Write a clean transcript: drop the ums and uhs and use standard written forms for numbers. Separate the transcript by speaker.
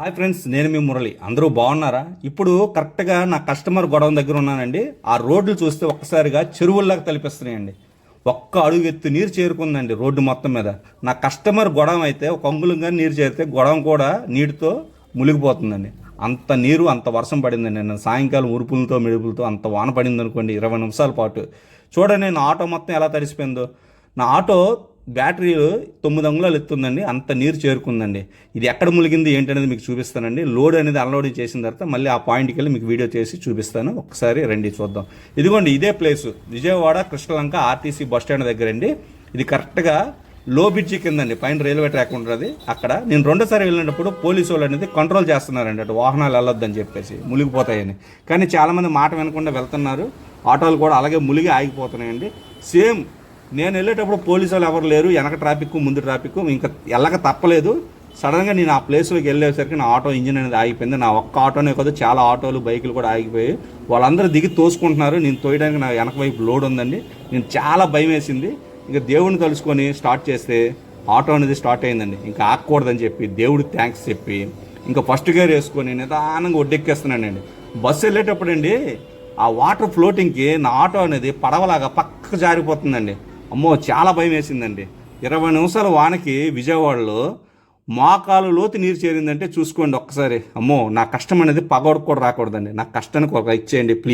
Speaker 1: Hi friends, నేను మీ మురళి. అందరూ బాగున్నారా? ఇప్పుడు కరెక్ట్గా నా కస్టమర్ గొడవ దగ్గర ఉన్నానండి. ఆ రోడ్లు చూస్తే ఒక్కసారిగా చెరువుల్లాగా తలిపిస్తున్నాయండి. ఒక్క అడుగు ఎత్తు నీరు చేరుకుందండి రోడ్డు మొత్తం మీద. నా కస్టమర్ గొడవ అయితే ఒక అంగుళంగా నీరు చేరితే గొడవ కూడా నీటితో మునిగిపోతుందండి. అంత నీరు, అంత వర్షం పడిందండి. నేను సాయంకాలం ఉరుపులతో మెడుపులతో అంత వాన పడింది అనుకోండి, 20 నిమిషాల పాటు. చూడండి నా ఆటో మొత్తం ఎలా తడిసిపోయిందో. నా ఆటో బ్యాటరీ 9 అంగుళాలు ఎత్తుందండి, అంత నీరు చేరుకుందండి. ఇది ఎక్కడ ములిగింది ఏంటనేది మీకు చూపిస్తానండి. లోడ్ అనేది అన్లోడింగ్ చేసిన తర్వాత మళ్ళీ ఆ పాయింట్కి వెళ్ళి మీకు వీడియో చేసి చూపిస్తాను. ఒకసారి రండి చూద్దాం. ఇదిగోండి ఇదే place, Vijayawada Krishnalanka RTC bus stand దగ్గర అండి. ఇది కరెక్ట్గా లో బ్రిడ్జి కిందండి, పైన రైల్వే ట్రాక్ ఉంటుంది. అక్కడ నేను రెండోసారి వెళ్ళినప్పుడు పోలీసు వాళ్ళు అనేది కంట్రోల్ చేస్తున్నారండి, అటు వాహనాలు వెళ్ళొద్దని చెప్పేసి మునిగిపోతాయని. కానీ చాలామంది మాట వినకుండా వెళ్తున్నారు. ఆటోలు కూడా అలాగే మునిగి ఆగిపోతున్నాయండి. సేమ్ నేను వెళ్ళేటప్పుడు పోలీసు వాళ్ళు ఎవరు లేరు, వెనక ట్రాఫిక్ ముందు ట్రాఫిక్, ఇంకా వెళ్ళక తప్పలేదు. సడన్గా నేను ఆ ప్లేస్లోకి వెళ్ళేసరికి నా ఆటో ఇంజిన్ అనేది ఆగిపోయింది. నా ఒక్క ఆటోనే కాదు, చాలా ఆటోలు బైకులు కూడా ఆగిపోయాయి. వాళ్ళందరూ దిగి తోసుకుంటున్నారు. నేను తోయడానికి నా వెనక వైపు లోడ్ ఉందండి. నేను చాలా భయం వేసింది. ఇంకా దేవుడిని తలుసుకొని స్టార్ట్ చేస్తే ఆటో అనేది స్టార్ట్ అయిందండి. ఇంకా ఆగకూడదని చెప్పి దేవుడికి థ్యాంక్స్ చెప్పి ఇంకా ఫస్ట్ గేర్ వేసుకొని నిదానంగా ఒడ్డెక్కేస్తున్నానండి. బస్సు వెళ్ళేటప్పుడు అండి ఆ వాటర్ ఫ్లోటింగ్కి నా ఆటో అనేది పడవలాగా పక్కకు జారిపోతుందండి. అమ్మో, చాలా భయం వేసిందండి. 20 నిమిషాల వానకి విజయవాడలో మోకాలు లోతు నీరు చేరిందంటే చూసుకోండి ఒక్కసారి. అమ్మో, నా కష్టం అనేది పగోడుకు కూడా రాకూడదండి. నా కష్టానికి ఒక ఇచ్చేయండి ప్లీజ్.